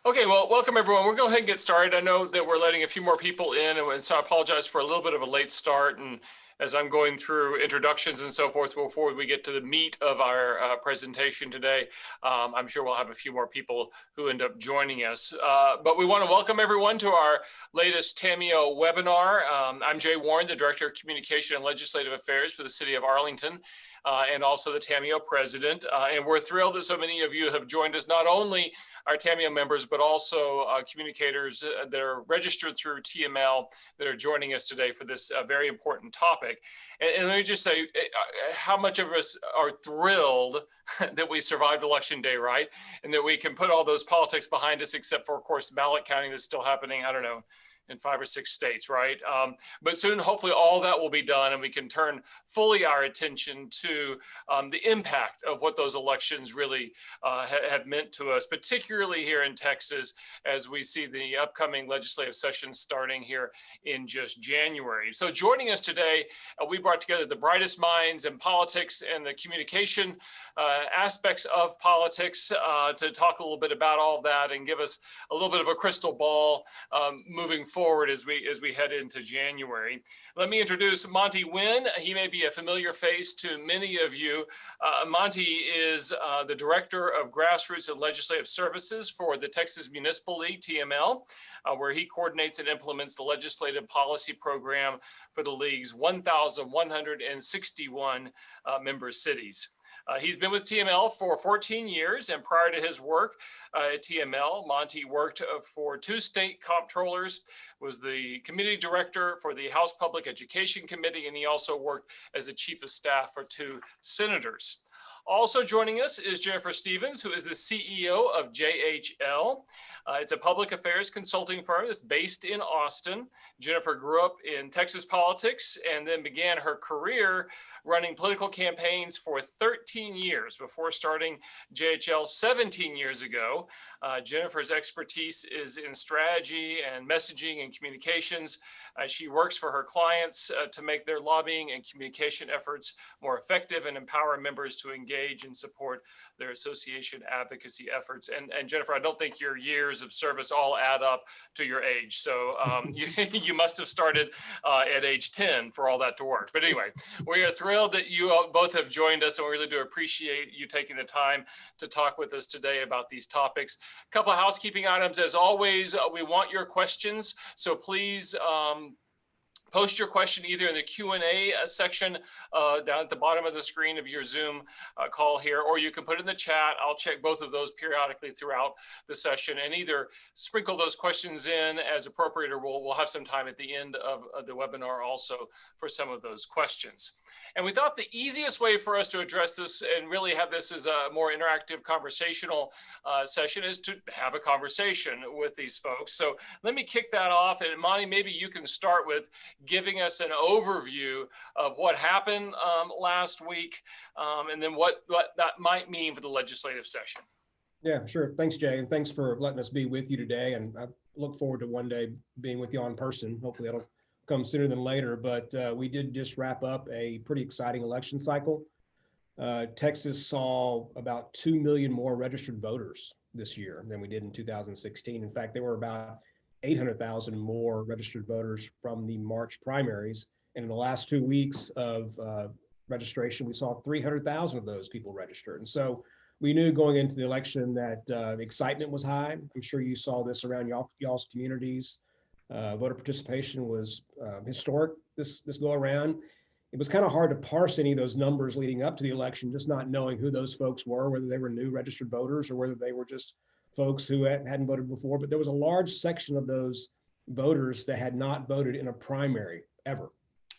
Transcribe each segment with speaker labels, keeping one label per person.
Speaker 1: Okay, well, welcome everyone. We'll go ahead and get started. I know that we're letting a few more people in, and so I apologize for a little bit of a late start. And as I'm going through introductions and so forth before we get to the meat of our presentation today, I'm sure we'll have a few more people who end up joining us. But we want to welcome everyone to our latest Tamio webinar. I'm Jay Warren, the Director of Communication and Legislative Affairs for the City of Arlington. And also the Tamio president. And we're thrilled that so many of you have joined us, not only our Tamio members, but also communicators that are registered through TML that are joining us today for this very important topic. And let me just say how much of us are thrilled that we survived Election Day, right? And that we can put all those politics behind us, except for, of course, ballot counting that's still happening, I don't know, in 5 or 6 states, right? But soon, hopefully, all that will be done and we can turn fully our attention to the impact of what those elections really have meant to us, particularly here in Texas, as we see the upcoming legislative session starting here in just January. So joining us today, we brought together the brightest minds in politics and the communication aspects of politics to talk a little bit about all of that and give us a little bit of a crystal ball moving forward as we head into January. Let me introduce Monty Nguyen. He may be a familiar face to many of you. Monty is the Director of Grassroots and Legislative Services for the Texas Municipal League, TML, where he coordinates and implements the legislative policy program for the League's 1,161 member cities. He's been with TML for 14 years, and prior to his work at TML, Monty worked for 2 state comptrollers, was the committee director for the House Public Education Committee, and he also worked as the chief of staff for 2 senators. Also joining us is Jennifer Stevens, who is the CEO of JHL. It's a public affairs consulting firm that's based in Austin. Jennifer grew up in Texas politics and then began her career running political campaigns for 13 years before starting JHL 17 years ago. Jennifer's expertise is in strategy and messaging and communications. She works for her clients to make their lobbying and communication efforts more effective and empower members to engage and support their association advocacy efforts. And Jennifer, I don't think your years of service all add up to your age. So you must have started at age 10 for all that to work. But anyway, we are thrilled that you both have joined us, and we really do appreciate you taking the time to talk with us today about these topics. A couple of housekeeping items. As always, we want your questions. So please, post your question either in the Q&A section down at the bottom of the screen of your Zoom call here, or you can put it in the chat. I'll check both of those periodically throughout the session and either sprinkle those questions in as appropriate, or we'll have some time at the end of the webinar also for some of those questions. And we thought the easiest way for us to address this and really have this as a more interactive conversational session is to have a conversation with these folks. So let me kick that off. And Monty, maybe you can start with giving us an overview of what happened last week and then what that might mean for the legislative session.
Speaker 2: Yeah, sure. Thanks, Jay. And thanks for letting us be with you today. And I look forward to one day being with you in person. Hopefully that'll come sooner than later, but we did just wrap up a pretty exciting election cycle. Texas saw about 2 million more registered voters this year than we did in 2016. In fact, there were about 800,000 more registered voters from the March primaries. And in the last 2 weeks of registration, we saw 300,000 of those people registered. And so we knew going into the election that excitement was high. I'm sure you saw this around y'all's communities. Voter participation was historic this go around. It was kind of hard to parse any of those numbers leading up to the election, just not knowing who those folks were, whether they were new registered voters or whether they were just folks who hadn't voted before. But there was a large section of those voters that had not voted in a primary ever.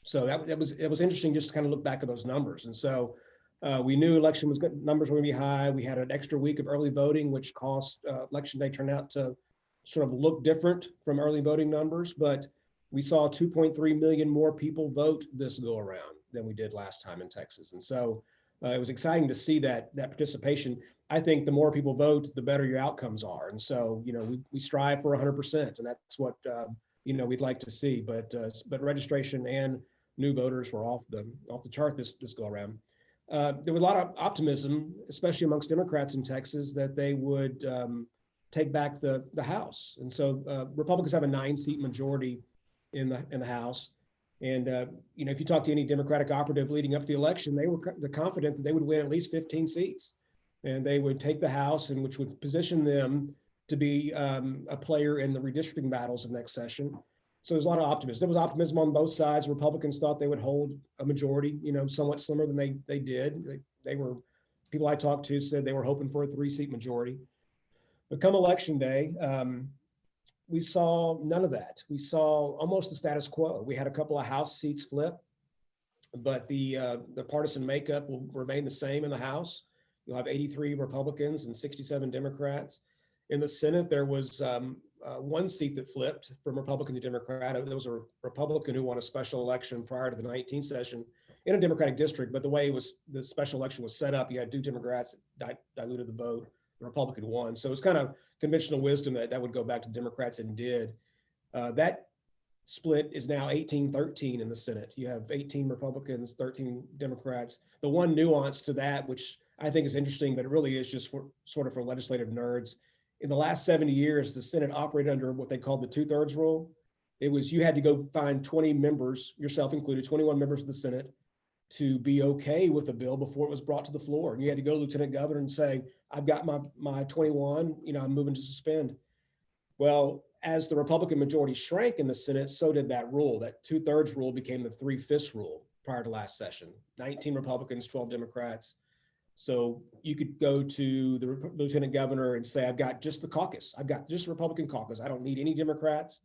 Speaker 2: So it was interesting just to kind of look back at those numbers. And so we knew election numbers were going to be high. We had an extra week of early voting, which caused election day turnout to sort of look different from early voting numbers, but we saw 2.3 million more people vote this go around than we did last time in Texas. And so it was exciting to see that participation. I think the more people vote, the better your outcomes are. And so, we strive for 100%, and that's what, we'd like to see, but registration and new voters were off the chart this go around. There was a lot of optimism, especially amongst Democrats in Texas, that they would take back the House. And so Republicans have a 9-seat majority in the House. And if you talk to any Democratic operative leading up to the election, they were confident that they would win at least 15 seats, and they would take the House, and which would position them to be a player in the redistricting battles of next session. So there's a lot of optimism. There was optimism on both sides. Republicans thought they would hold a majority, somewhat slimmer than they did. They were, people I talked to said they were hoping for a 3-seat majority. But come election day, we saw none of that. We saw almost the status quo. We had a couple of House seats flip, but the partisan makeup will remain the same in the House. You'll have 83 Republicans and 67 Democrats. In the Senate, there was one seat that flipped from Republican to Democrat. There was a Republican who won a special election prior to the 19th session in a Democratic district, but the way the special election was set up, you had 2 Democrats that diluted the vote. The Republican won. So it was kind of conventional wisdom that would go back to Democrats, and did. That split is now 18-13 in the Senate. You have 18 Republicans, 13 Democrats. The one nuance to that, which I think is interesting, but it really is just for legislative nerds. In the last 70 years, the Senate operated under what they called the 2/3 rule. It was, you had to go find 20 members, yourself included, 21 members of the Senate, to be okay with a bill before it was brought to the floor. And you had to go to Lieutenant Governor and say, I've got my 21, I'm moving to suspend. Well, as the Republican majority shrank in the Senate, so did that rule. That 2/3 rule became the 3/5 rule prior to last session. 19 Republicans, 12 Democrats. So you could go to the Lieutenant Governor and say, I've got just the caucus. I've got just Republican caucus. I don't need any Democrats.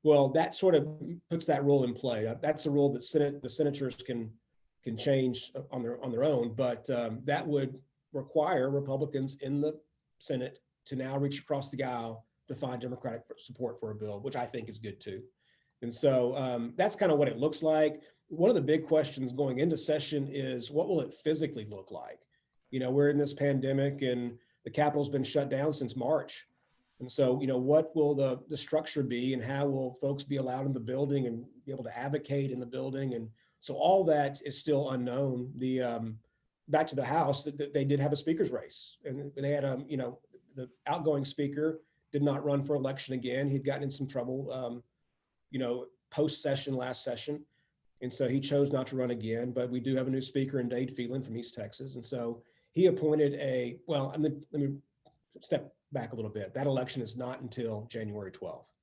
Speaker 2: Well, that sort of puts that rule in play. That's a rule that the senators can change on their own, but that would require Republicans in the Senate to now reach across the aisle to find Democratic support for a bill, which I think is good too. And so that's kind of what it looks like. One of the big questions going into session is, what will it physically look like? We're in this pandemic and the Capitol's been shut down since March. And so, what will the structure be, and how will folks be allowed in the building and be able to advocate in the building? And so all that is still unknown. Back to the House, they did have a speaker's race, and they had the outgoing speaker did not run for election again. He'd gotten in some trouble, post-session last session. And so he chose not to run again, but we do have a new speaker in Dade Phelan from East Texas. And so he appointed let me step back a little bit. That election is not until January 12th.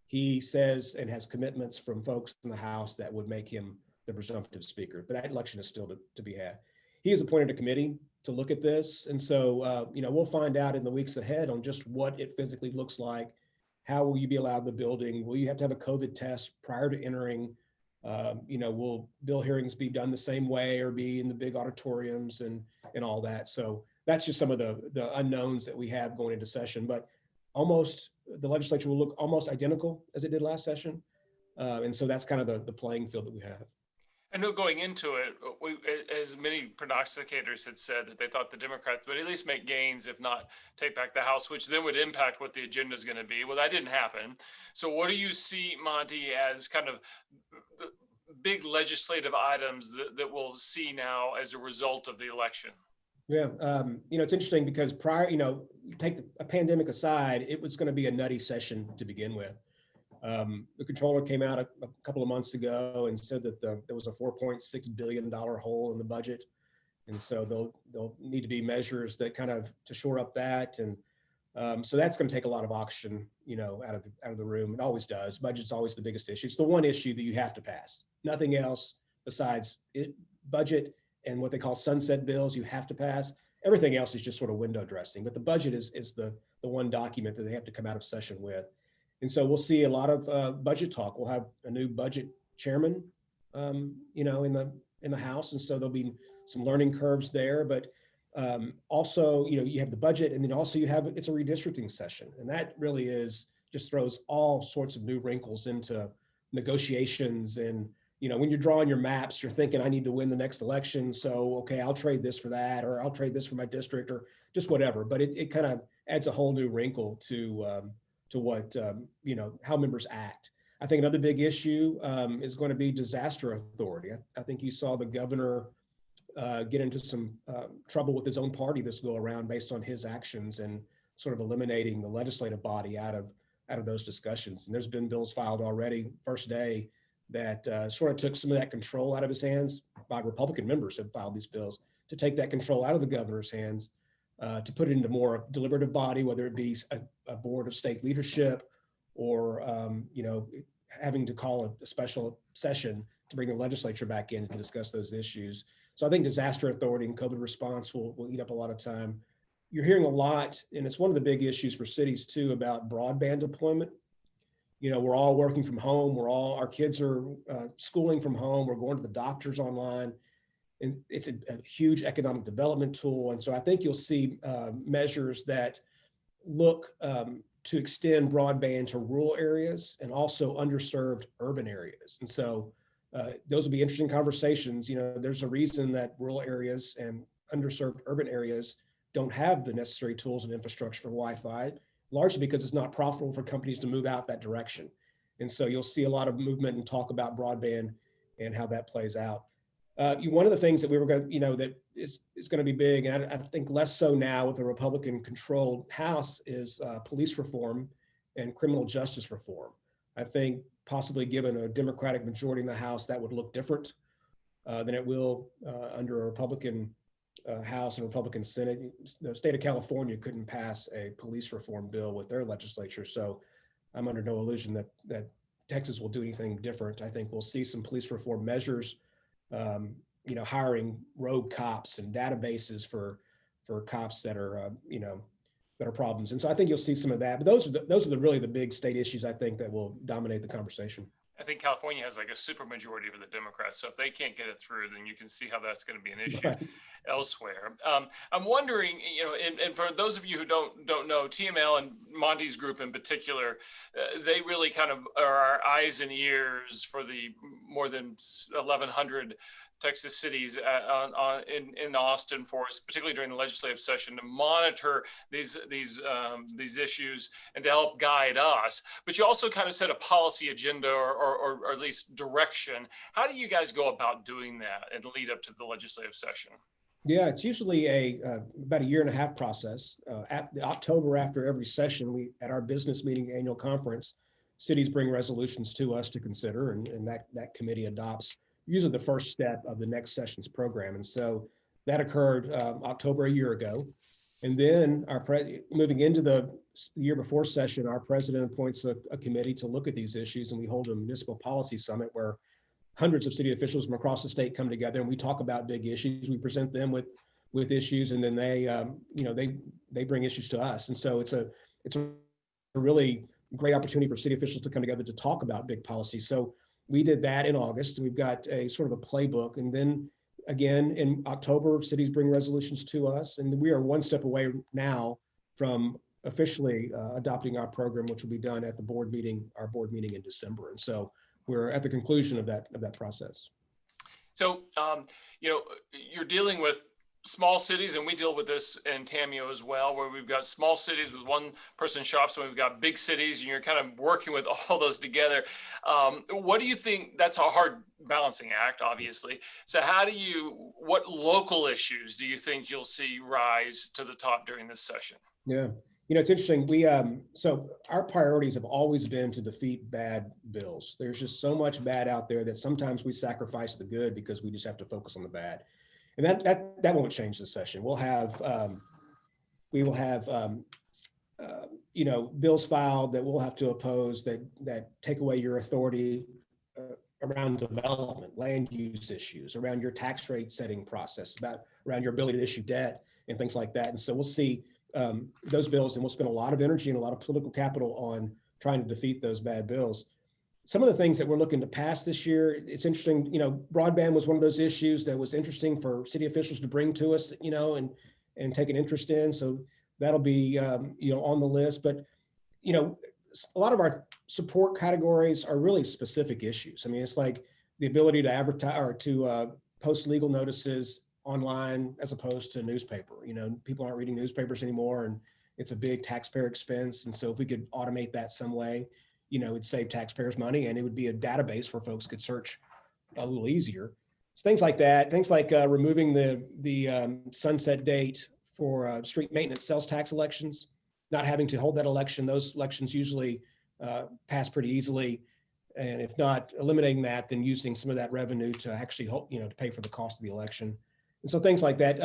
Speaker 2: He says and has commitments from folks in the House that would make him the presumptive speaker, but that election is still to be had. He has appointed a committee to look at this. And so, we'll find out in the weeks ahead on just what it physically looks like. How will you be allowed in the building? Will you have to have a COVID test prior to entering? Will bill hearings be done the same way, or be in the big auditoriums and all that? So that's just some of the unknowns that we have going into session, but the legislature will look almost identical as it did last session. And so that's kind of the playing field that we have.
Speaker 1: I know going into it, as many prognosticators had said, that they thought the Democrats would at least make gains, if not take back the House, which then would impact what the agenda is going to be. Well, that didn't happen. So what do you see, Monty, as kind of the big legislative items that we'll see now as a result of the election?
Speaker 2: Yeah, it's interesting because prior, take a pandemic aside, it was going to be a nutty session to begin with. The controller came out a couple of months ago and said that there was a $4.6 billion hole in the budget. And so there'll need to be measures that kind of to shore up that. And so that's going to take a lot of oxygen, out of the room. It always does. Budget's always the biggest issue. It's the one issue that you have to pass. Nothing else besides budget and what they call sunset bills you have to pass. Everything else is just sort of window dressing. But the budget is the one document that they have to come out of session with. And so we'll see a lot of budget talk. We'll have a new budget chairman, in the House. And so there'll be some learning curves there, but also, you have the budget, and then also it's a redistricting session. And that really just throws all sorts of new wrinkles into negotiations. And, when you're drawing your maps, you're thinking, I need to win the next election. So, okay, I'll trade this for that, or I'll trade this for my district, or just whatever. But it kind of adds a whole new wrinkle to what, how members act. I think another big issue is going to be disaster authority. I think you saw the governor get into some trouble with his own party this go around based on his actions. And sort of eliminating the legislative body out of those discussions. And there's been bills filed already first day that sort of took some of that control out of his hands. By Republican members have filed these bills to take that control out of the governor's hands, to put it into more deliberative body, whether it be a board of state leadership or, having to call a special session to bring the legislature back in to discuss those issues. So I think disaster authority and COVID response will eat up a lot of time. You're hearing a lot, and it's one of the big issues for cities too, about broadband deployment. We're all working from home. Our kids are schooling from home. We're going to the doctors online. And it's a huge economic development tool. And so I think you'll see measures that look to extend broadband to rural areas and also underserved urban areas. And so those will be interesting conversations. There's a reason that rural areas and underserved urban areas don't have the necessary tools and infrastructure for Wi-Fi, largely because it's not profitable for companies to move out that direction. And so you'll see a lot of movement and talk about broadband and how that plays out. One of the things that we were going to, that is going to be big, and I think less so now with the Republican-controlled House, is police reform and criminal justice reform. I think possibly given a Democratic majority in the House, that would look different than it will under a Republican House and Republican Senate. The state of California couldn't pass a police reform bill with their legislature, so I'm under no illusion that Texas will do anything different. I think we'll see some police reform measures. Hiring rogue cops and databases for cops that are, that are problems. And so I think you'll see some of that. But those are really the big state issues, I think, that will dominate the conversation.
Speaker 1: I think California has like a super majority for the Democrats. So if they can't get it through, then you can see how that's going to be an issue
Speaker 2: Right.
Speaker 1: elsewhere. I'm wondering, and for those of you who don't know, TML and Monty's group in particular, they really kind of are our eyes and ears for the more than 1,100 Texas cities in Austin for us, particularly during the legislative session, to monitor these issues and to help guide us. But you also kind of set a policy agenda or at least direction. How do you guys go about doing that and lead up to the legislative session?
Speaker 2: Yeah, it's usually about a 1.5 year process. At October, after every session, we at our business meeting annual conference, cities bring resolutions to us to consider, and that committee adopts usually the first step of the next session's program. And so that occurred October a year ago. And then moving into the year before session, our president appoints a committee to look at these issues, and we hold a municipal policy summit where hundreds of city officials from across the state come together and we talk about big issues. We present them with issues, and then they bring issues to us. And so it's a really great opportunity for city officials to come together to talk about big policy. So we did that in August. We've got a sort of a playbook, and then again in October, cities bring resolutions to us, and we are one step away now from officially adopting our program, which will be done at our board meeting in December. And so we're at the conclusion of that process.
Speaker 1: So, you're dealing with small cities, and we deal with this in Tamio as well, where we've got small cities with one person shops, and we've got big cities, and you're kind of working with all those together. What do you think? That's a hard balancing act, obviously. So what local issues do you think you'll see rise to the top during this session?
Speaker 2: Yeah. It's interesting. So our priorities have always been to defeat bad bills. There's just so much bad out there that sometimes we sacrifice the good because we just have to focus on the bad. And that won't change this session. We will have bills filed that we'll have to oppose that take away your authority around development, land use issues, around your tax rate setting process, around your ability to issue debt and things like that. And so we'll see those bills, and we'll spend a lot of energy and a lot of political capital on trying to defeat those bad bills. Some of the things that we're looking to pass this year, it's interesting, broadband was one of those issues that was interesting for city officials to bring to us, and take an interest in. So that'll be, on the list. But, a lot of our support categories are really specific issues. I mean, it's like the ability to advertise or to post legal notices online as opposed to newspaper. People aren't reading newspapers anymore, and it's a big taxpayer expense. And so if we could automate that some way, it'd save taxpayers money, and it would be a database where folks could search a little easier. So things like that, things like removing the sunset date for street maintenance sales tax elections. not having to hold that election. Those elections usually pass pretty easily. And if not eliminating that, then using some of that revenue to actually help, to pay for the cost of the election. And so things like that.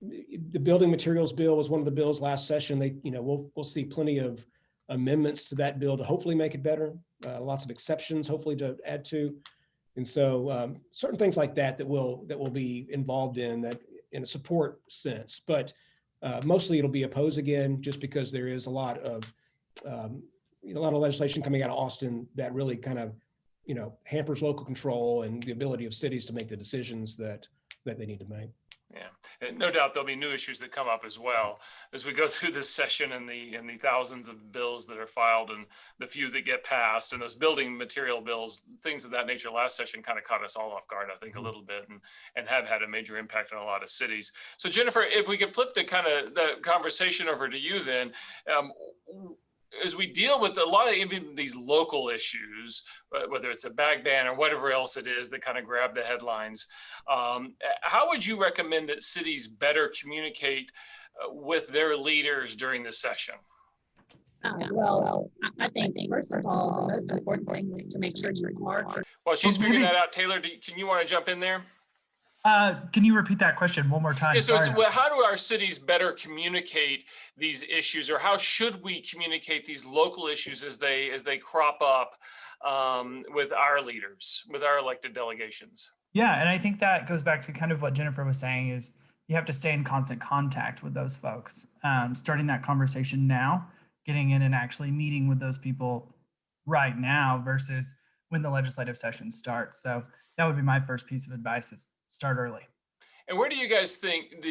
Speaker 2: The building materials bill was one of the bills last session. We'll see plenty of amendments to that bill to hopefully make it better. Lots of exceptions, hopefully, to add to. And so certain things like that will be involved in that in a support sense. But mostly it'll be opposed again, just because there is a lot of legislation coming out of Austin that really kind of hampers local control and the ability of cities to make the decisions that they need to make.
Speaker 1: Yeah, and no doubt there'll be new issues that come up as well as we go through this session and the thousands of bills that are filed and the few that get passed, and those building material bills, things of that nature. Last session kind of caught us all off guard, I think, a little bit, and have had a major impact on a lot of cities. So Jennifer, if we could flip the conversation over to you then. As we deal with a lot of even these local issues, whether it's a bag ban or whatever else it is that kind of grab the headlines, how would you recommend that cities better communicate with their leaders during the session?
Speaker 3: Well, I think first of all, the most important thing is to make sure you are.
Speaker 1: While she's figuring that out, Taylor, can you want to jump in there?
Speaker 4: Can you repeat that question one more time?
Speaker 1: Yeah, so how do our cities better communicate these issues, or how should we communicate these local issues as they crop up with our leaders, with our elected delegations?
Speaker 4: Yeah, and I think that goes back to kind of what Jennifer was saying, is you have to stay in constant contact with those folks, starting that conversation now, getting in and actually meeting with those people right now versus when the legislative session starts. So that would be my first piece of advice, is start early.
Speaker 1: And where do you guys think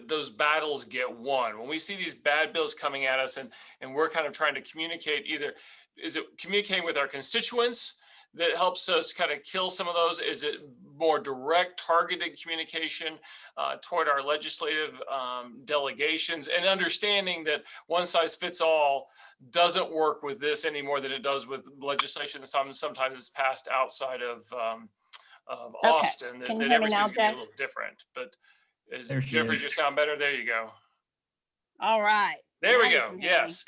Speaker 1: those battles get won? When we see these bad bills coming at us and we're kind of trying to communicate, either is it communicating with our constituents that helps us kind of kill some of those? Is it more direct, targeted communication toward our legislative delegations, and understanding that one size fits all doesn't work with this any more than it does with legislation sometimes it's passed outside of Austin, that every city's gonna be a little different. But Jennifer, does your sound better? There you go.
Speaker 3: All right.
Speaker 1: There we go. Yes.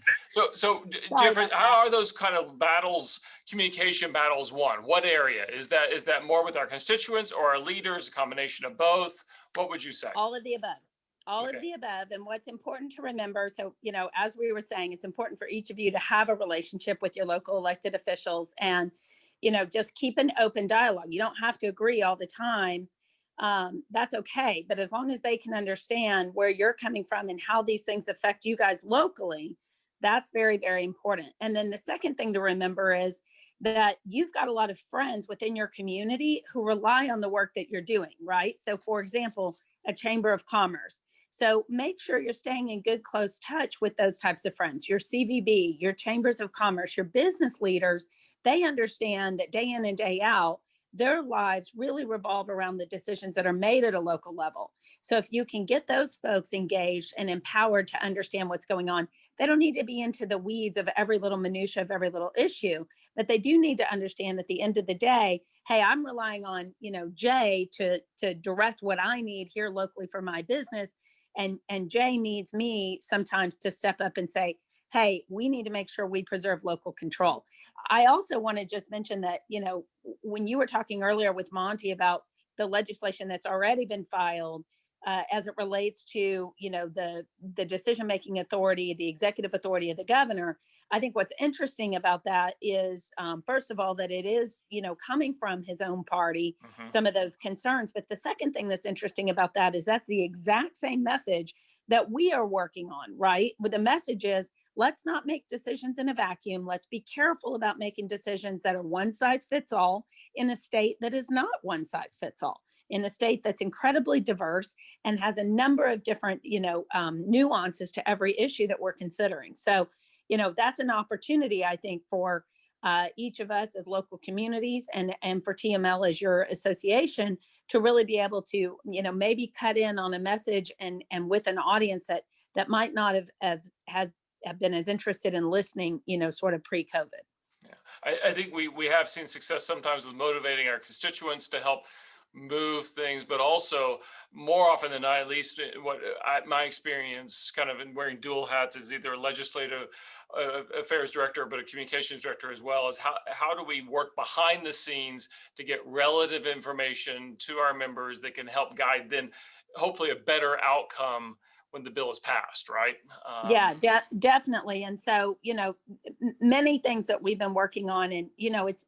Speaker 1: So Jennifer, how are those kind of battles, communication battles, won? What area is that? Is that more with our constituents or our leaders? A combination of both? What would you say?
Speaker 3: All of the above. All of the above. And what's important to remember, so, as we were saying, it's important for each of you to have a relationship with your local elected officials, and just keep an open dialogue. You don't have to agree all the time. That's okay. But as long as they can understand where you're coming from and how these things affect you guys locally, that's very, very important. And then the second thing to remember is that you've got a lot of friends within your community who rely on the work that you're doing, right? So for example, a chamber of commerce. So make sure you're staying in good, close touch with those types of friends, your CVB, your chambers of commerce, your business leaders. They understand that day in and day out, their lives really revolve around the decisions that are made at a local level. So if you can get those folks engaged and empowered to understand what's going on, they don't need to be into the weeds of every little minutia of every little issue, but they do need to understand at the end of the day, hey, I'm relying on, Jay to direct what I need here locally for my business. And Jay needs me sometimes to step up and say, hey, we need to make sure we preserve local control. I also want to just mention that, when you were talking earlier with Monty about the legislation that's already been filed as it relates to, the decision-making authority, the executive authority of the governor, I think what's interesting about that is, first of all, that it is, coming from his own party, some of those concerns. But the second thing that's interesting about that is that's the exact same message that we are working on, right? But the message is, let's not make decisions in a vacuum. Let's be careful about making decisions that are one size fits all in a state that is not one size fits all, in a state that's incredibly diverse and has a number of different, nuances to every issue that we're considering. So, that's an opportunity, I think, for each of us as local communities and for TML as your association to really be able to, maybe cut in on a message and with an audience that might not have been as interested in listening, sort of pre-COVID.
Speaker 1: Yeah. I think we have seen success sometimes with motivating our constituents to help move things, but also more often than not, at least my experience kind of in wearing dual hats as either a legislative affairs director, but a communications director as well, is how do we work behind the scenes to get relative information to our members that can help guide then hopefully a better outcome when the bill is passed, right?
Speaker 3: Yeah, definitely. And so, many things that we've been working on, and, it's,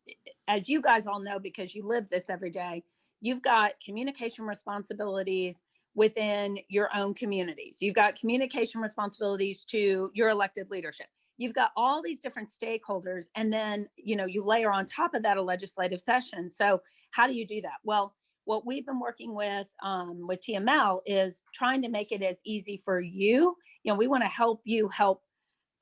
Speaker 3: as you guys all know, because you live this every day, you've got communication responsibilities within your own communities. You've got communication responsibilities to your elected leadership. You've got all these different stakeholders. And then, you layer on top of that a legislative session. So how do you do that? Well, what we've been working with TML is trying to make it as easy for you. We want to help you help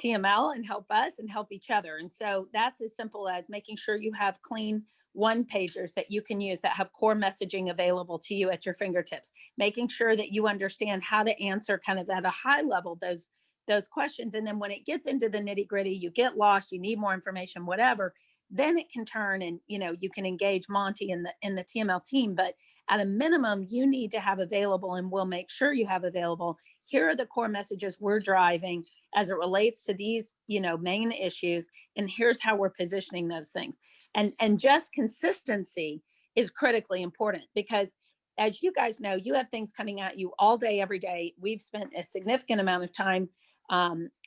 Speaker 3: TML and help us and help each other. And so that's as simple as making sure you have clean one pagers that you can use that have core messaging available to you at your fingertips, making sure that you understand how to answer kind of at a high level those questions. And then when it gets into the nitty gritty, you get lost, you need more information, whatever, then it can turn and you can engage Monty and the TML team. But at a minimum, you need to have available, and we'll make sure you have available, here are the core messages we're driving as it relates to these main issues, and here's how we're positioning those things. And just consistency is critically important, because as you guys know, you have things coming at you all day every day. We've spent a significant amount of time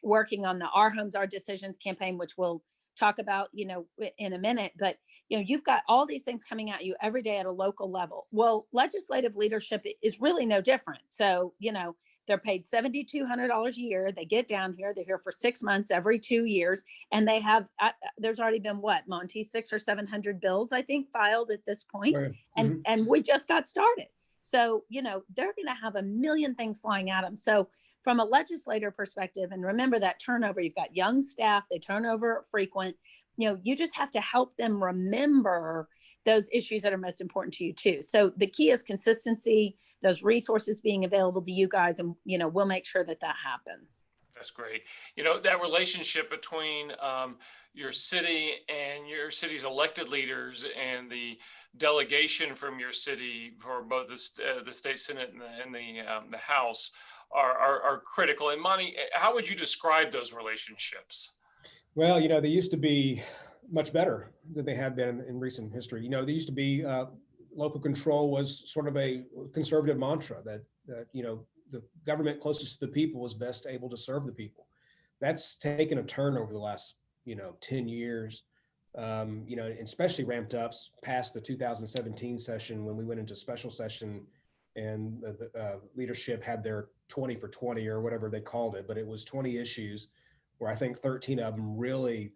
Speaker 3: working on the Our Homes, Our Decisions campaign, which we'll talk about in a minute. But you've got all these things coming at you every day at a local level. Well, legislative leadership is really no different. So they're paid $7,200 a year. They get down here, they're here for 6 months every 2 years, and they have there's already been what, Monty, 600 or 700 bills I think filed at this point.
Speaker 2: Right.
Speaker 3: And we just got started. So they're going to have a million things flying at them. So from a legislator perspective, and remember that turnover, you've got young staff, they turn over frequent, you just have to help them remember those issues that are most important to you too. So the key is consistency, those resources being available to you guys, and we'll make sure that happens.
Speaker 1: That's great. That relationship between your city and your city's elected leaders and the delegation from your city for both the state Senate and the House are critical. And Monty, how would you describe those relationships?
Speaker 2: Well, they used to be much better than they have been in recent history. They used to be local control was sort of a conservative mantra that the government closest to the people was best able to serve the people. That's taken a turn over the last 10 years, especially ramped up past the 2017 session when we went into special session and the leadership had their 20 for 20 or whatever they called it, but it was 20 issues where I think 13 of them really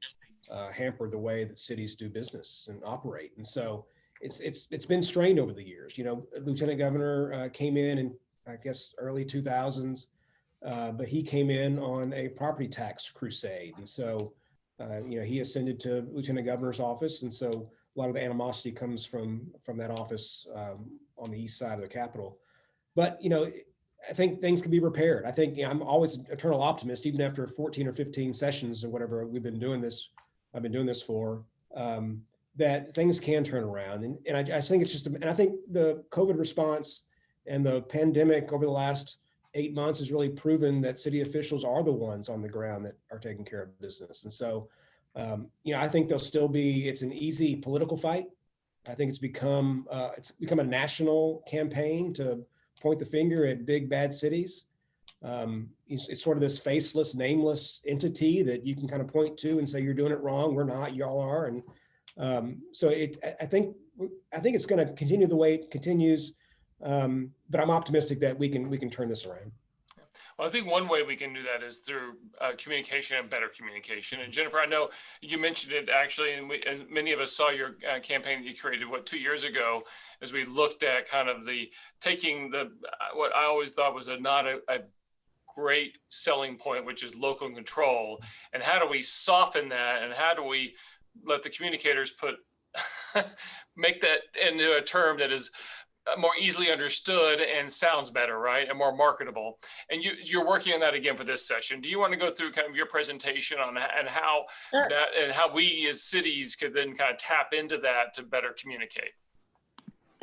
Speaker 2: hampered the way that cities do business and operate. And so it's been strained over the years. Lieutenant Governor came in I guess early 2000s, but he came in on a property tax crusade. And so, he ascended to Lieutenant Governor's office. And so a lot of the animosity comes from that office on the east side of the Capitol. But, I think things can be repaired. I think I'm always an eternal optimist, even after 14 or 15 sessions or whatever I've been doing this for, that things can turn around. And I think it's just, and I think the COVID response and the pandemic over the last 8 months has really proven that city officials are the ones on the ground that are taking care of business. And so, I think there'll still be, it's an easy political fight. I think it's become a national campaign to point the finger at big bad cities. It's sort of this faceless, nameless entity that you can kind of point to and say, you're doing it wrong. We're not, y'all are. And so I think it's going to continue the way it continues. But I'm optimistic that we can turn this around.
Speaker 1: Well, I think one way we can do that is through communication and better communication. And Jennifer, I know you mentioned it actually, and many of us saw your campaign that you created 2 years ago, as we looked at kind of taking what I always thought was not a great selling point, which is local control, and how do we soften that, and how do we let the communicators make that into a term that is more easily understood and sounds better, right? And more marketable. And you're working on that again for this session. Do you want to go through kind of your presentation on and how
Speaker 3: Sure.
Speaker 1: how we as cities could then kind of tap into that to better communicate?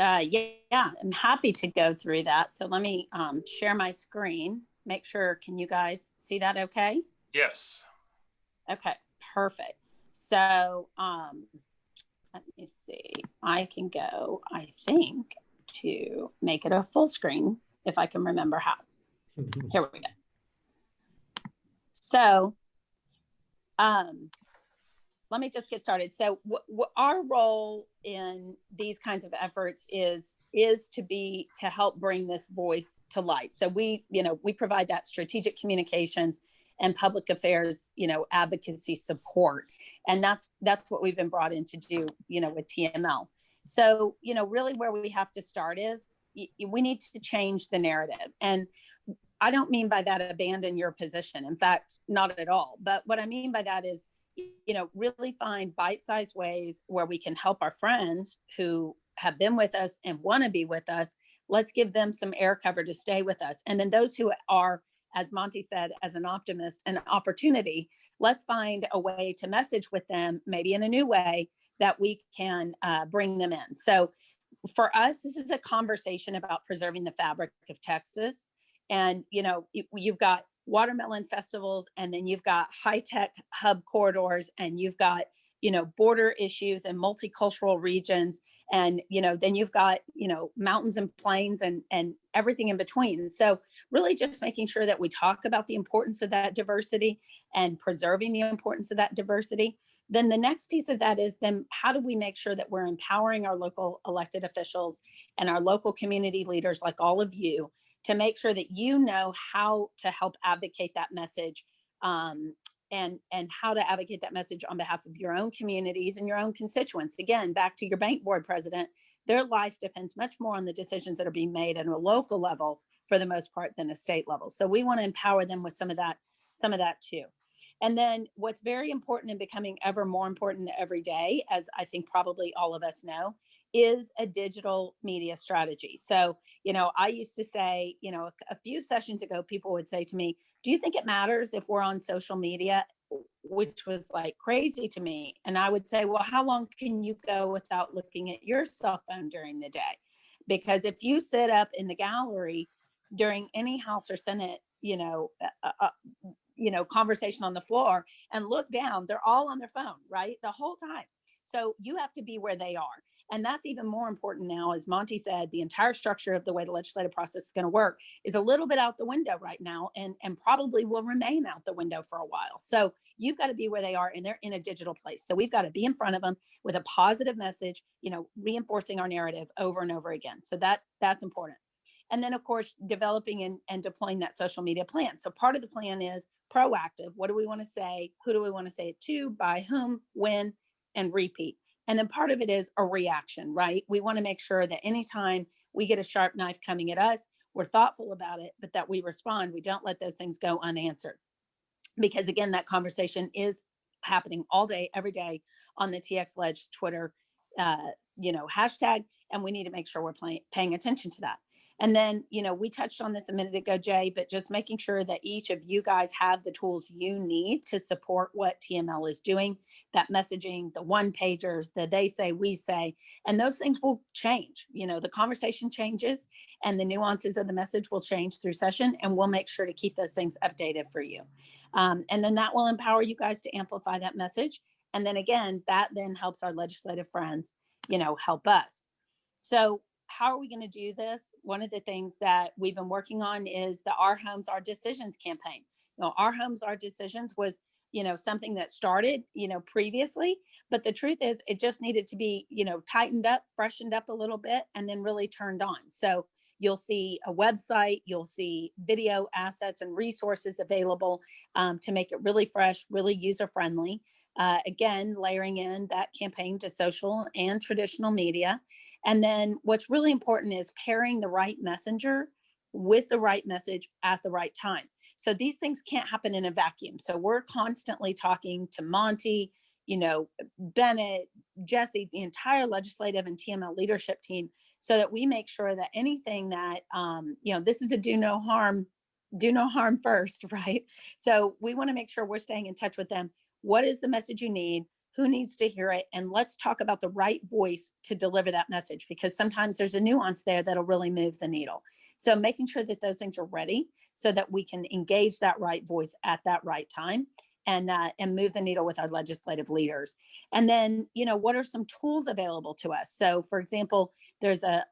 Speaker 3: Yeah, I'm happy to go through that. So let me share my screen. Make sure, can you guys see that okay?
Speaker 1: Yes.
Speaker 3: Okay, perfect. So let me see. I can go, I think, to make it a full screen if I can remember how. Here we go. So let me just get started. So our role in these kinds of efforts is to help bring this voice to light. So we provide that strategic communications and public affairs, advocacy support. And that's what we've been brought in to do, with TML. So, really where we have to start is we need to change the narrative. And I don't mean by that abandon your position. In fact, not at all. But what I mean by that is, really find bite-sized ways where we can help our friends who have been with us and want to be with us. Let's give them some air cover to stay with us. And then those who are, as Monty said, as an optimist, an opportunity, let's find a way to message with them, maybe in a new way that we can bring them in. So for us, this is a conversation about preserving the fabric of Texas. And, you've got watermelon festivals, and then you've got high-tech hub corridors, and you've got, border issues and multicultural regions. And, then you've got, mountains and plains and everything in between. So really just making sure that we talk about the importance of that diversity and preserving the importance of that diversity. Then the next piece of that is then how do we make sure that we're empowering our local elected officials and our local community leaders like all of you to make sure that you know how to help advocate that message, and how to advocate that message on behalf of your own communities and your own constituents. Again, back to your bank board president, their life depends much more on the decisions that are being made at a local level for the most part than a state level. So we want to empower them with some of that too. And then what's very important and becoming ever more important every day, as I think probably all of us know, is a digital media strategy. So, I used to say, a few sessions ago, people would say to me, do you think it matters if we're on social media? Which was like crazy to me. And I would say, well, how long can you go without looking at your cell phone during the day? Because if you sit up in the gallery during any House or Senate, conversation on the floor and look down, they're all on their phone, right? The whole time. So you have to be where they are. And that's even more important now. As Monty said, the entire structure of the way the legislative process is going to work is a little bit out the window right now, and probably will remain out the window for a while. So you've got to be where they are, and they're in a digital place. So we've got to be in front of them with a positive message, reinforcing our narrative over and over again. So that's important. And then, of course, developing and deploying that social media plan. So part of the plan is proactive. What do we want to say? Who do we want to say it to? By whom? When? And repeat. And then part of it is a reaction, right? We want to make sure that anytime we get a sharp knife coming at us, we're thoughtful about it, but that we respond. We don't let those things go unanswered. Because again, that conversation is happening all day, every day on the TX Ledge Twitter, hashtag, and we need to make sure we're paying attention to that. And then, we touched on this a minute ago, Jay, but just making sure that each of you guys have the tools you need to support what TML is doing, that messaging, the one pagers, the they say, we say, and those things will change. The conversation changes and the nuances of the message will change through session, and we'll make sure to keep those things updated for you. And then that will empower you guys to amplify that message. And then again, that then helps our legislative friends, help us. So how are we going to do this? One of the things that we've been working on is the Our Homes, Our Decisions campaign. Our Homes, Our Decisions was, something that started, previously, but the truth is it just needed to be, tightened up, freshened up a little bit, and then really turned on. So you'll see a website, you'll see video assets and resources available to make it really fresh, really user-friendly. Again, layering in that campaign to social and traditional media. And then what's really important is pairing the right messenger with the right message at the right time. So these things can't happen in a vacuum. So we're constantly talking to Monty, Bennett, Jesse, the entire legislative and TML leadership team, so that we make sure that anything that, this is a do no harm first, right? So we want to make sure we're staying in touch with them. What is the message you need? who needs to hear it, and let's talk about the right voice to deliver that message, because sometimes there's a nuance there that'll really move the needle. So making sure that those things are ready so that we can engage that right voice at that right time, and move the needle with our legislative leaders. And then, what are some tools available to us? So, for example, there's a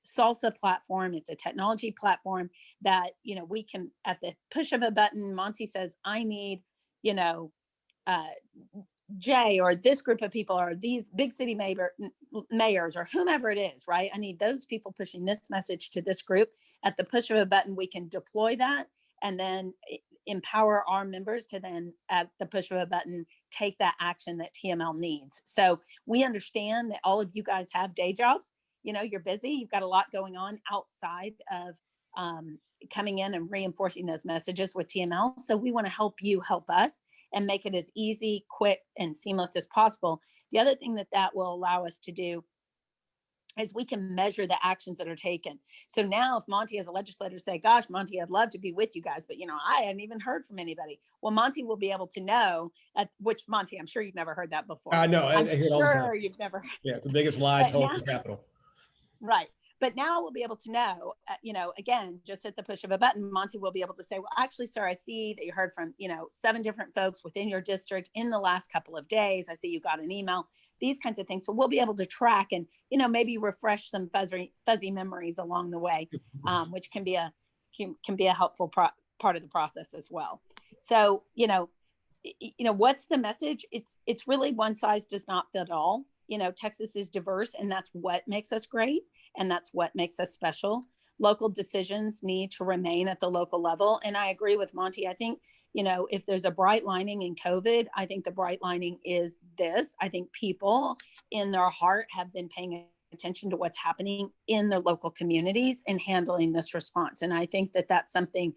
Speaker 3: Salsa platform. It's a technology platform that, we can, at the push of a button, Monty says, I need, uh, Jay or this group of people or these big city mayors or whomever it is, right? I need those people pushing this message to this group. At the push of a button, we can deploy that and then empower our members to then, at the push of a button, take that action that TML needs. So we understand that all of you guys have day jobs. You're busy. You've got a lot going on outside of coming in and reinforcing those messages with TML. So we want to help you help us and make it as easy, quick, and seamless as possible. The other thing that will allow us to do is we can measure the actions that are taken. So now if Monty as a legislator say, gosh, Monty, I'd love to be with you guys, but I hadn't even heard from anybody. Well, Monty will be able to know, which Monty, I'm sure you've never heard that before.
Speaker 2: I know.
Speaker 3: I'm
Speaker 2: I hear it all the time.
Speaker 3: sure you've never.
Speaker 2: Yeah, it's the biggest lie
Speaker 3: But
Speaker 2: told in
Speaker 3: now-
Speaker 2: the Capitol.
Speaker 3: Right. But now we'll be able to know, again, just at the push of a button, Monty will be able to say, well, actually, sir, I see that you heard from, 7 different folks within your district in the last couple of days. I see you got an email, these kinds of things. So we'll be able to track and, maybe refresh some fuzzy memories along the way, which can be a helpful part of the process as well. So, what's the message? It's really one size does not fit all. Texas is diverse, and that's what makes us great. And that's what makes us special. Local decisions need to remain at the local level. And I agree with Monty. I think, if there's a bright lining in COVID, I think the bright lining is this. I think people in their heart have been paying attention to what's happening in their local communities and handling this response. And I think that that's something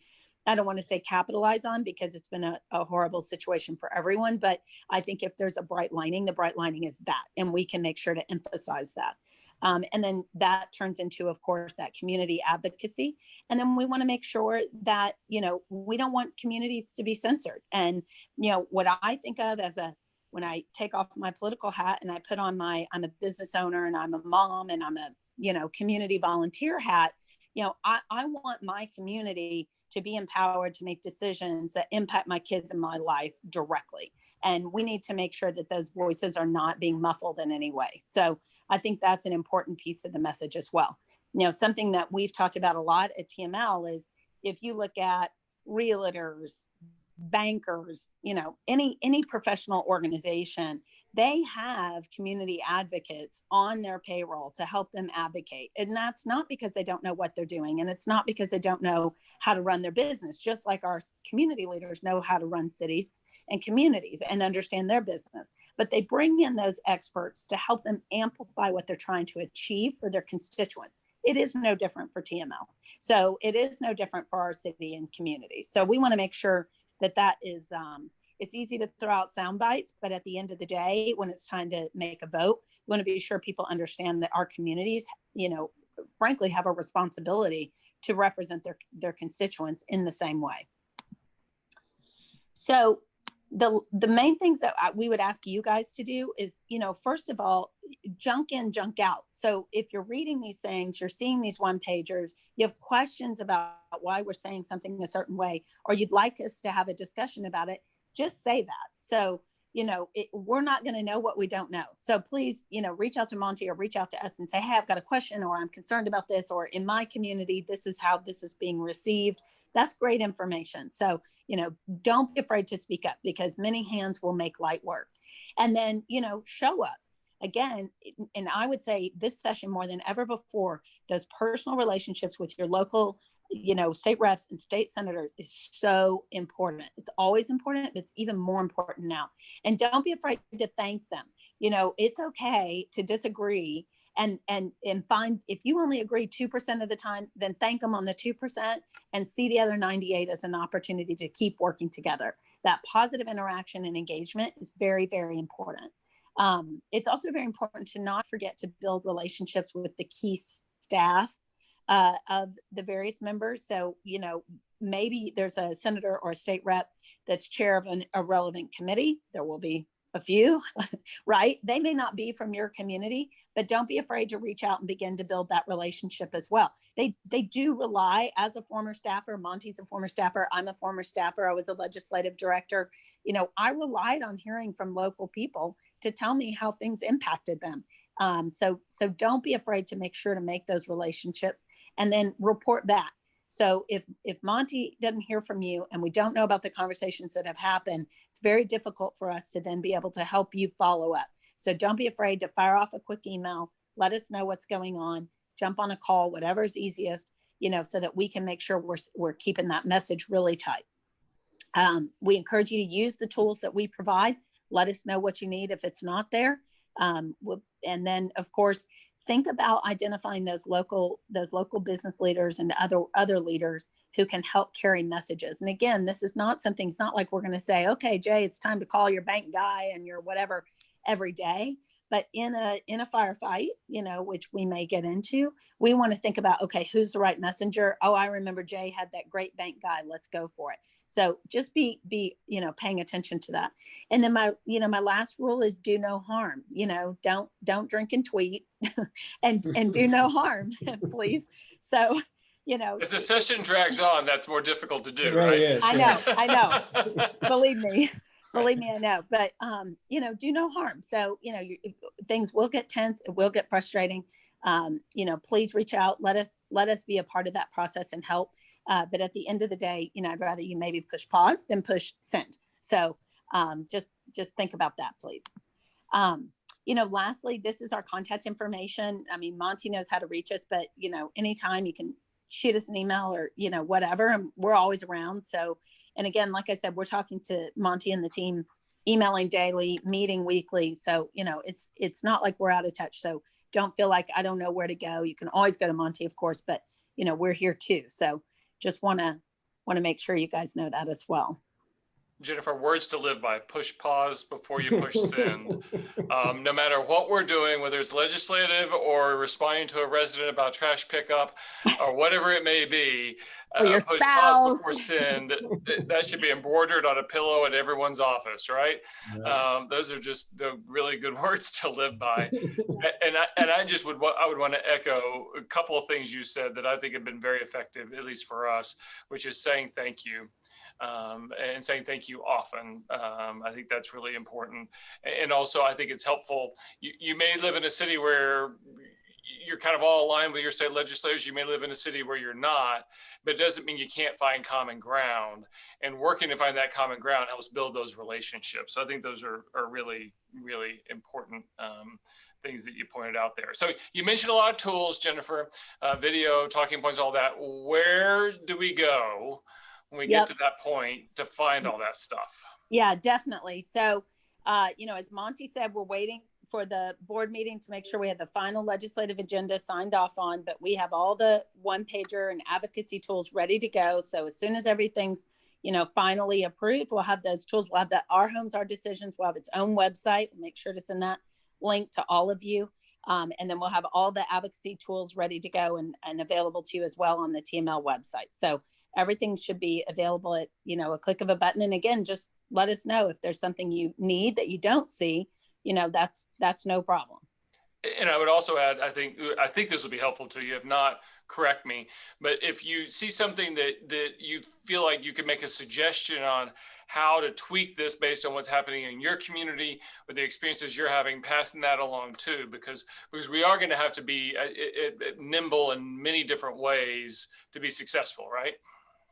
Speaker 3: I don't want to say capitalize on, because it's been a horrible situation for everyone. But I think if there's a bright lining, the bright lining is that, and we can make sure to emphasize that. And then that turns into, of course, that community advocacy. And then we want to make sure that, we don't want communities to be censored. And, what I think of when I take off my political hat and I put on I'm a business owner and I'm a mom and I'm a, community volunteer hat, I want my community to be empowered to make decisions that impact my kids and my life directly. And we need to make sure that those voices are not being muffled in any way. So I think that's an important piece of the message as well. Something that we've talked about a lot at TML is if you look at realtors, bankers, any professional organization, they have community advocates on their payroll to help them advocate. And that's not because they don't know what they're doing. And it's not because they don't know how to run their business, just like our community leaders know how to run cities and communities and understand their business. But they bring in those experts to help them amplify what they're trying to achieve for their constituents. It is no different for TML. So it is no different for our city and community. So we want to make sure that is, it's easy to throw out sound bites, but at the end of the day, when it's time to make a vote, we want to be sure people understand that our communities, frankly, have a responsibility to represent their constituents in the same way. So the main things that we would ask you guys to do is, first of all, junk in, junk out. So if you're reading these things, you're seeing these one-pagers, you have questions about why we're saying something a certain way, or you'd like us to have a discussion about it, just say that. So, we're not going to know what we don't know. So please, reach out to Monty or reach out to us and say, hey, I've got a question, or I'm concerned about this, or in my community, this is how this is being received. That's great information. So, don't be afraid to speak up, because many hands will make light work. And then, show up. Again, and I would say this session more than ever before, those personal relationships with your local, state reps and state senators is so important. It's always important, but it's even more important now. And don't be afraid to thank them. It's okay to disagree and find, if you only agree 2% of the time, then thank them on the 2% and see the other 98 as an opportunity to keep working together. That positive interaction and engagement is very, very important. It's also very important to not forget to build relationships with the key staff of the various members. So, maybe there's a senator or a state rep that's chair of a relevant committee. There will be a few, right? They may not be from your community, but don't be afraid to reach out and begin to build that relationship as well. They do rely, as a former staffer, Monty's a former staffer, I'm a former staffer, I was a legislative director. You know, I relied on hearing from local people to tell me how things impacted them. So don't be afraid to make sure to make those relationships and then report back. So if Monty doesn't hear from you and we don't know about the conversations that have happened, it's very difficult for us to then be able to help you follow up. So don't be afraid to fire off a quick email, let us know what's going on, jump on a call, whatever's easiest, you know, so that we can make sure we're keeping that message really tight. We encourage you to use the tools that we provide. Let us know what you need if it's not there. And then, of course, think about identifying those local business leaders and other leaders who can help carry messages. And again, this is not something, it's not like we're going to say, okay, Jay, it's time to call your bank guy and your whatever every day. But in a firefight, you know, which we may get into, we want to think about, okay, who's the right messenger? Oh, I remember Jay had that great bank guy. Let's go for it. So just be, you know, paying attention to that. And then my last rule is do no harm. You know, don't drink and tweet and do no harm, please. So, you know,
Speaker 1: as the session drags on, that's more difficult to do,
Speaker 2: Right,
Speaker 1: right?
Speaker 2: yeah.
Speaker 3: I know. Believe me, I know, but, you know, do no harm. So, you know, things will get tense. It will get frustrating. You know, please reach out. Let us be a part of that process and help. But at the end of the day, you know, I'd rather you maybe push pause than push send. So just think about that, please. You know, lastly, this is our contact information. I mean, Monty knows how to reach us, but, you know, anytime you can shoot us an email or, you know, whatever, and we're always around. So, and again, like I said, we're talking to Monty and the team, emailing daily, meeting weekly. So, you know, it's not like we're out of touch. So don't feel like I don't know where to go. You can always go to Monty, of course, but, you know, we're here too. So just want to make sure you guys know that as well.
Speaker 1: Jennifer, words to live by: push pause before you push send. No matter what we're doing, whether it's legislative or responding to a resident about trash pickup or whatever it may be,
Speaker 3: Or your
Speaker 1: push
Speaker 3: spouse.
Speaker 1: pause before send. That should be embroidered on a pillow at everyone's office, right? Those are just the really good words to live by. And I would want to echo a couple of things you said that I think have been very effective, at least for us, which is saying thank you. And saying thank you often. I think that's really important. And also, I think it's helpful. You may live in a city where you're kind of all aligned with your state legislators. You may live in a city where you're not, but it doesn't mean you can't find common ground. And working to find that common ground helps build those relationships. So I think those are really, really important things that you pointed out there. So you mentioned a lot of tools, Jennifer, video, talking points, all that. Where do we go when we get to that point to find all that stuff? Yeah,
Speaker 3: definitely. So, you know, as Monty said, we're waiting for the board meeting to make sure we have the final legislative agenda signed off on, but we have all the one pager and advocacy tools ready to go. So as soon as everything's, you know, finally approved, we'll have those tools. We'll have Our Homes, Our Decisions. We'll have its own website. We'll make sure to send that link to all of you. And then we'll have all the advocacy tools ready to go and available to you as well on the TML website. So everything should be available at, you know, a click of a button. And again, just let us know if there's something you need that you don't see, you know, that's no problem.
Speaker 1: And I would also add, I think this will be helpful to you. If not, correct me. But if you see something that you feel like you can make a suggestion on how to tweak this based on what's happening in your community with the experiences you're having, passing that along too, because we are going to have to be nimble in many different ways to be successful, right?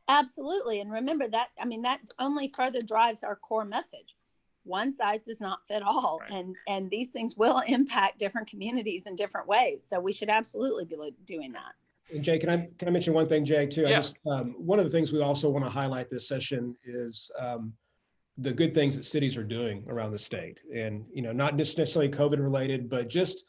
Speaker 3: Absolutely. And remember that, I mean, that only further drives our core message. One size does not fit all. Right. And these things will impact different communities in different ways. So we should absolutely be doing that.
Speaker 2: And Jay, can I mention one thing, Jay, too?
Speaker 1: Yeah.
Speaker 2: One of the things we also want to highlight this session is the good things that cities are doing around the state. And, you know, not just necessarily COVID related, but just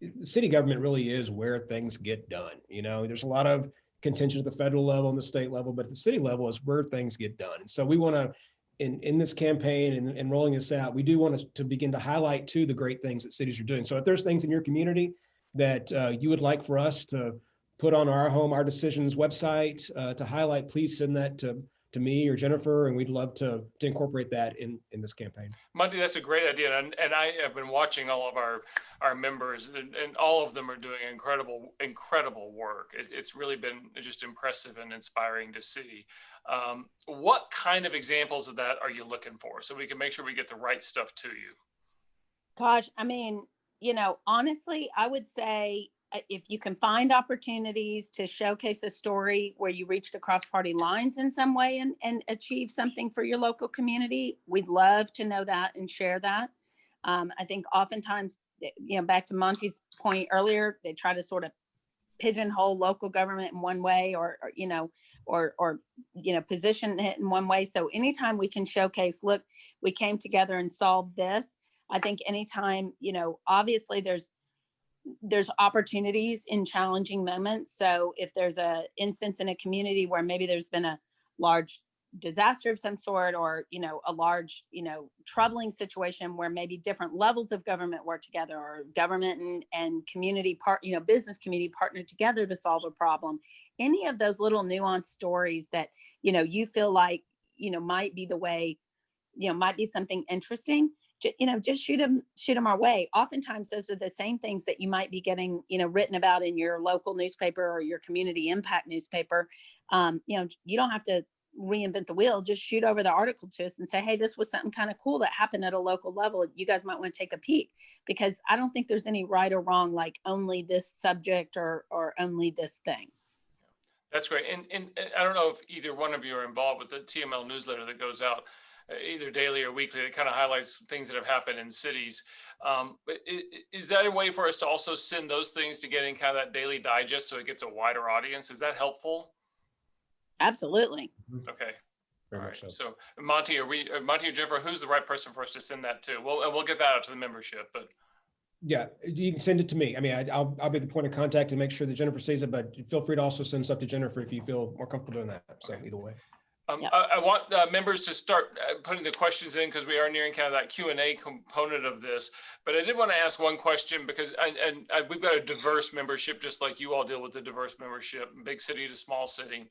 Speaker 2: the city government really is where things get done. You know, there's a lot of contention at the federal level and the state level, but at the city level is where things get done. And so we want to, in this campaign and rolling this out, we do want to begin to highlight too the great things that cities are doing. So if there's things in your community that you would like for us to put on Our Home, Our Decisions website to highlight, please send that to to me or Jennifer, and we'd love to incorporate that in this campaign.
Speaker 1: Monty, that's a great idea. And I have been watching all of our members, and all of them are doing incredible work. It's really been just impressive and inspiring to see. What kind of examples of that are you looking for, so we can make sure we get the right stuff to you?
Speaker 3: Gosh, I mean, honestly, I would say if you can find opportunities to showcase a story where you reached across party lines in some way and achieve something for your local community, we'd love to know that and share that. I think oftentimes, back to Monty's point earlier, they try to sort of pigeonhole local government in one way or position it in one way. So anytime we can showcase, look, we came together and solved this. I think anytime, obviously there's opportunities in challenging moments. So if there's a instance in a community where maybe there's been a large disaster of some sort, or a large troubling situation where maybe different levels of government work together, or government and community business community partner together to solve a problem, any of those little nuanced stories that you feel like might be the way, might be something interesting, just shoot them our way. Oftentimes those are the same things that you might be getting written about in your local newspaper or your community impact newspaper. You don't have to reinvent the wheel. Just shoot over the article to us and say, hey, this was something kind of cool that happened at a local level. You guys might want to take a peek, because I don't think there's any right or wrong, like only this subject or only this thing.
Speaker 1: That's great. And I don't know if either one of you are involved with the TML newsletter that goes out either daily or weekly. It kind of highlights things that have happened in cities. Is that a way for us to also send those things to get in kind of that daily digest so it gets a wider audience? Is that helpful?
Speaker 3: Absolutely.
Speaker 1: Okay.
Speaker 2: Very
Speaker 1: All
Speaker 2: much
Speaker 1: right.
Speaker 2: so.
Speaker 1: So Monty or Jennifer, who's the right person for us to send that to? We'll get that out to the membership, but.
Speaker 2: Yeah, you can send it to me. I mean, I'll be the point of contact and make sure that Jennifer sees it, but feel free to also send stuff to Jennifer if you feel more comfortable doing that. So either way.
Speaker 3: Yep.
Speaker 1: I want members to start putting the questions in, because we are nearing kind of that Q&A component of this. But I did want to ask one question, because we've got a diverse membership, just like you all deal with the diverse membership, big city to small city.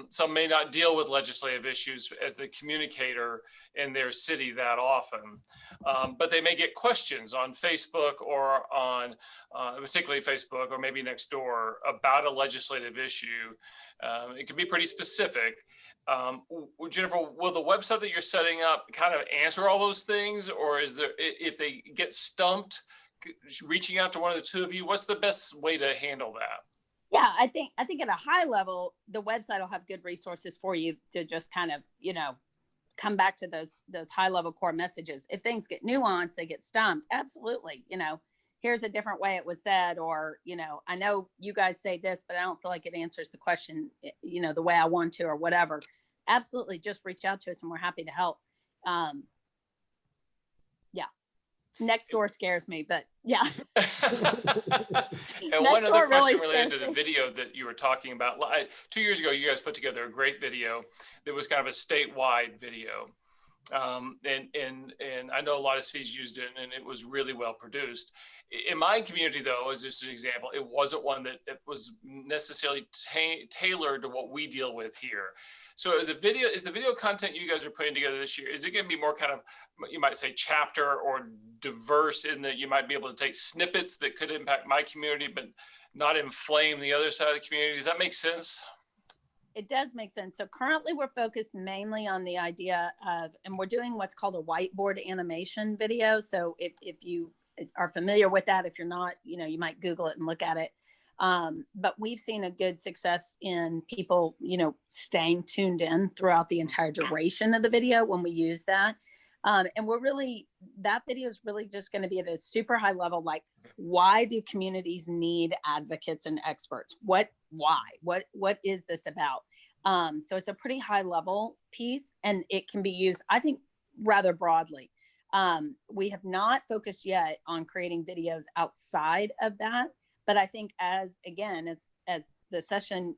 Speaker 1: Some may not deal with legislative issues as the communicator in their city that often, but they may get questions on Facebook or on particularly Facebook or maybe Nextdoor about a legislative issue. It can be pretty specific. Jennifer, will the website that you're setting up kind of answer all those things, or is there, if they get stumped, reaching out to one of the two of you, what's the best way to handle that?
Speaker 3: Yeah, I think at a high level, the website will have good resources for you to just kind of, come back to those high level core messages. If things get nuanced, they get stumped. Absolutely. Here's a different way it was said, or, I know you guys say this, but I don't feel like it answers the question, the way I want to, or whatever. Absolutely. Just reach out to us and we're happy to help. Yeah. Nextdoor scares me, but yeah.
Speaker 1: And one other question related to the video that you were talking about. 2 years ago, you guys put together a great video that was kind of a statewide video. And I know a lot of cities used it, and it was really well produced. In my community, though, as just an example, it wasn't one that it was necessarily tailored to what we deal with here. So is the video content you guys are putting together this year, is it going to be more kind of, you might say, chapter or diverse, in that you might be able to take snippets that could impact my community, but not inflame the other side of the community? Does that make sense?
Speaker 3: It does make sense. So currently we're focused mainly on the idea of, and we're doing what's called a whiteboard animation video. So if you are familiar with that, if you're not, you might Google it and look at it. But we've seen a good success in people, staying tuned in throughout the entire duration of the video when we use that. And that video is really just going to be at a super high level. Like, why do communities need advocates and experts? Why? What is this about? So it's a pretty high level piece, and it can be used, I think, rather broadly. We have not focused yet on creating videos outside of that, but I think as the session,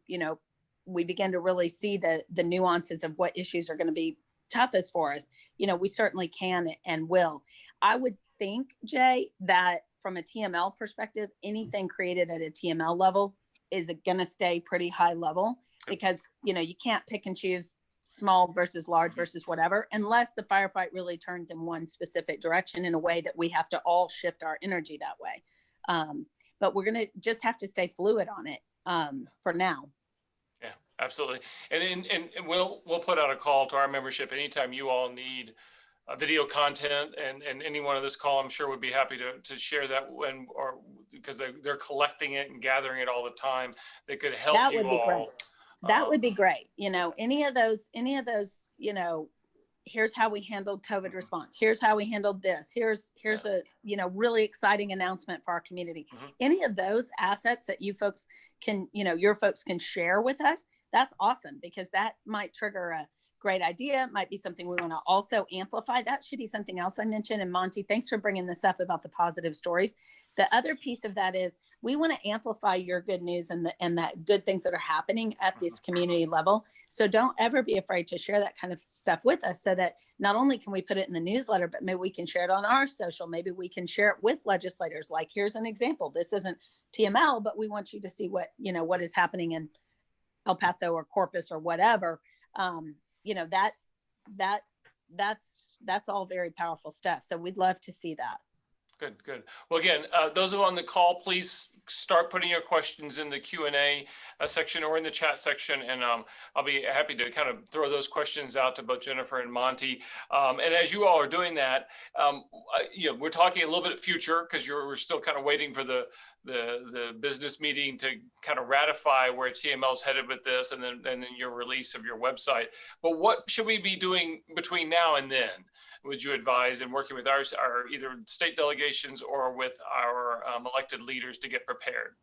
Speaker 3: we begin to really see the nuances of what issues are going to be toughest for us, we certainly can and will. I would think, Jay, that from a TML perspective, anything created at a TML level is going to stay pretty high level, because, you can't pick and choose small versus large versus whatever, unless the firefight really turns in one specific direction in a way that we have to all shift our energy that way. But we're going to just have to stay fluid on it for now.
Speaker 1: Yeah, absolutely. And we'll put out a call to our membership anytime you all need video content, and anyone on this call, I'm sure, would be happy to share that because they're collecting it and gathering it all the time. They could help
Speaker 3: That
Speaker 1: you
Speaker 3: would be
Speaker 1: all.
Speaker 3: great. That would be great. Any of those, here's how we handled COVID response. Here's how we handled this. Here's a, really exciting announcement for our community.
Speaker 1: Mhm.
Speaker 3: Any of those assets that you folks can, your folks can share with us, that's awesome, because that might trigger a great idea. It might be something we want to also amplify. That should be something else I mentioned. And Monty, thanks for bringing this up about the positive stories. The other piece of that is we want to amplify your good news and that good things that are happening at this community level. So don't ever be afraid to share that kind of stuff with us, so that not only can we put it in the newsletter, but maybe we can share it on our social. Maybe we can share it with legislators. Like, here's an example. This isn't TML, but we want you to see what is happening in El Paso or Corpus or whatever. That's all very powerful stuff. So we'd love to see that.
Speaker 1: Good. Well, again, those who are on the call, please start putting your questions in the Q&A section or in the chat section, and I'll be happy to kind of throw those questions out to both Jennifer and Monty. And as you all are doing that, we're talking a little bit future, because we're still kind of waiting for the business meeting to kind of ratify where TML is headed with this, and then your release of your website. But what should we be doing between now and then, would you advise, in working with our either state delegations or with our elected leaders to get prepared?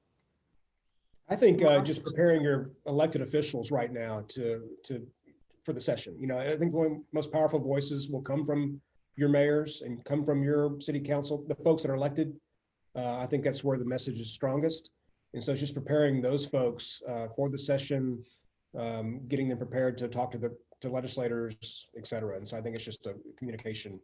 Speaker 2: I think just preparing your elected officials right now for the session. I think one of the most powerful voices will come from your mayors and come from your city council, the folks that are elected. I think that's where the message is strongest. And so it's just preparing those folks for the session, getting them prepared to talk to legislators, et cetera. And so I think it's just a communication,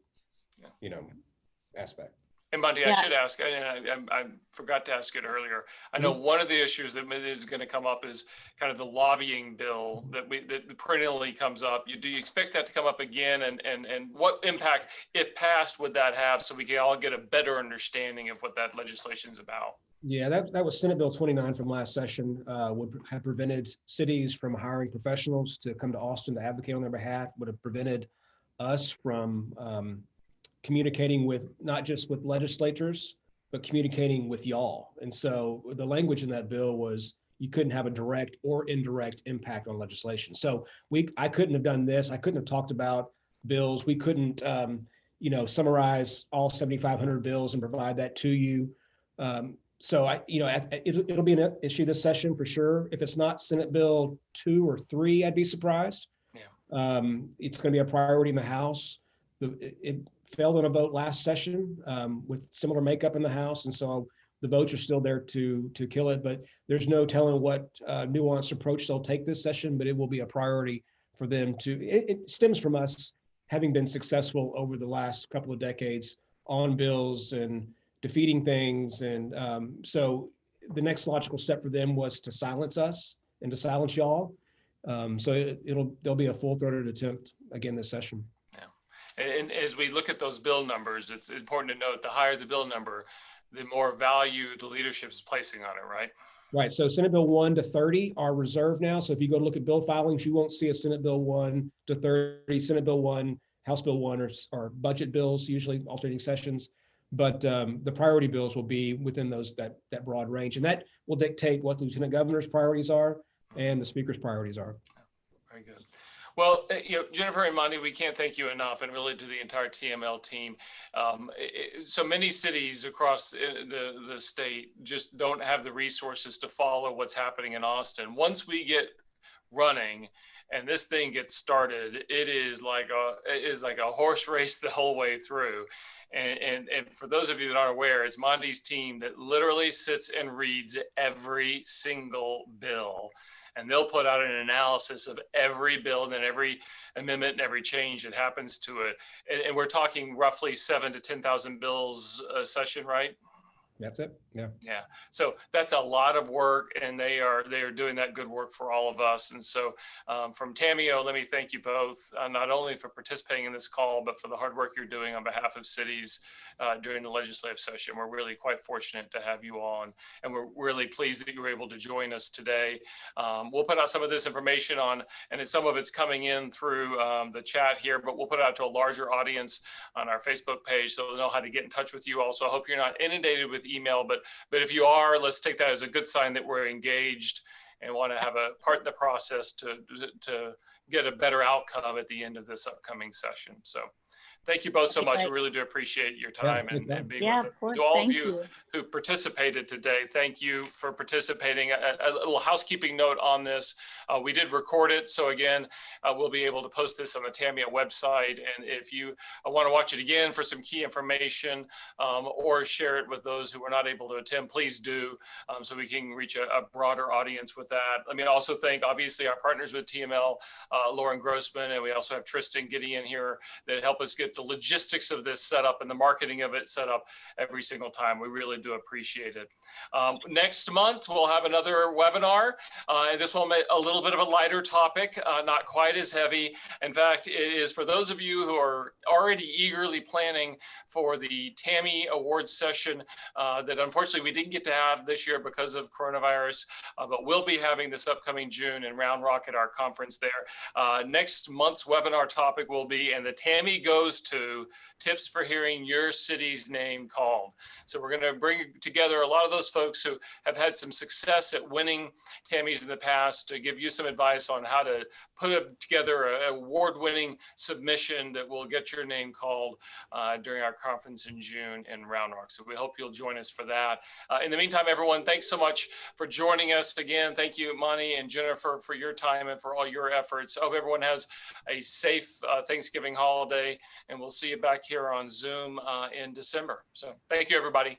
Speaker 2: aspect.
Speaker 1: And Monty, I should ask, and I forgot to ask it earlier. I know one of the issues that is going to come up is kind of the lobbying bill that perennially comes up. Do you expect that to come up again? And what impact, if passed, would that have, so we can all get a better understanding of what that legislation is about?
Speaker 2: Yeah, that was Senate Bill 29 from last session, would have prevented cities from hiring professionals to come to Austin to advocate on their behalf, would have prevented us from communicating with, not just with legislators, but communicating with y'all. And so the language in that bill was you couldn't have a direct or indirect impact on legislation. So I couldn't have done this. I couldn't have talked about bills. We couldn't, summarize all 7,500 bills and provide that to you. So it'll be an issue this session for sure. If it's not Senate Bill 2 or 3, I'd be surprised. Yeah. It's going to be a priority in the House. It failed on a vote last session with similar makeup in the House, and so the votes are still there to kill it. But there's no telling what nuanced approach they'll take this session. But it will be a priority for them to. It stems from us having been successful over the last couple of decades on bills and defeating things. And so the next logical step for them was to silence us and to silence y'all. So there'll be a full-throated attempt again this session.
Speaker 1: Yeah. And as we look at those bill numbers, it's important to note the higher the bill number, the more value the leadership is placing on it, right?
Speaker 2: Right. So Senate Bill 1 to 30 are reserved now. So if you go to look at bill filings, you won't see a Senate Bill 1 to 30, Senate Bill 1, House Bill 1 or budget bills, usually alternating sessions. But the priority bills will be within that broad range, and that will dictate what the lieutenant governor's priorities are and the speaker's priorities are.
Speaker 1: Very good. Well, Jennifer and Monty, we can't thank you enough, and really to the entire TML team. So many cities across the state just don't have the resources to follow what's happening in Austin. Once we get running and this thing gets started, it is like a horse race the whole way through. And for those of you that aren't aware, it's Monty's team that literally sits and reads every single bill. And they'll put out an analysis of every bill and then every amendment and every change that happens to it. And we're talking roughly 7,000 to 10,000 bills a session, right?
Speaker 2: That's it. Yeah.
Speaker 1: Yeah, so that's a lot of work, and they are doing that good work for all of us. And so from Tamio, let me thank you both, not only for participating in this call, but for the hard work you're doing on behalf of cities during the legislative session. We're really quite fortunate to have you on, and we're really pleased that you were able to join us today. We'll put out some of this information on, and some of it's coming in through the chat here, but we'll put it out to a larger audience on our Facebook page so they'll know how to get in touch with you. Also, I hope you're not inundated with email, but if you are, let's take that as a good sign that we're engaged and want to have a part in the process to get a better outcome at the end of this upcoming session. So thank you both so much. We really do appreciate your time and being with us.
Speaker 3: Of course.
Speaker 1: To all of
Speaker 3: Thank
Speaker 1: you who participated today, thank you for participating. A little housekeeping note on this. We did record it. So again, we'll be able to post this on the Tamia website. And if you want to watch it again for some key information or share it with those who were not able to attend, please do, so we can reach a broader audience with that. Let me also thank, obviously, our partners with TML, Lauren Grossman, and we also have Tristan Gideon here that help us get the logistics of this set up and the marketing of it set up every single time. We really do appreciate it. Next month, we'll have another webinar, and this will be a little bit of a lighter topic, not quite as heavy. In fact, it is for those of you who are already eagerly planning for the TAMI Awards session that unfortunately we didn't get to have this year because of coronavirus, but we'll be having this upcoming June in Round Rock at our conference there. Next month's webinar topic will be, and the TAMI goes to tips for hearing your city's name called. So we're going to bring together a lot of those folks who have had some success at winning TAMIs in the past to give you some advice on how to put together an award-winning submission that will get your name called during our conference in June in Round Rock. So we hope you'll join us for that. In the meantime, everyone, thanks so much for joining us again. Thank you, Monty and Jennifer, for your time and for all your efforts. I hope everyone has a safe Thanksgiving holiday, and we'll see you back here on Zoom in December. So thank you, everybody.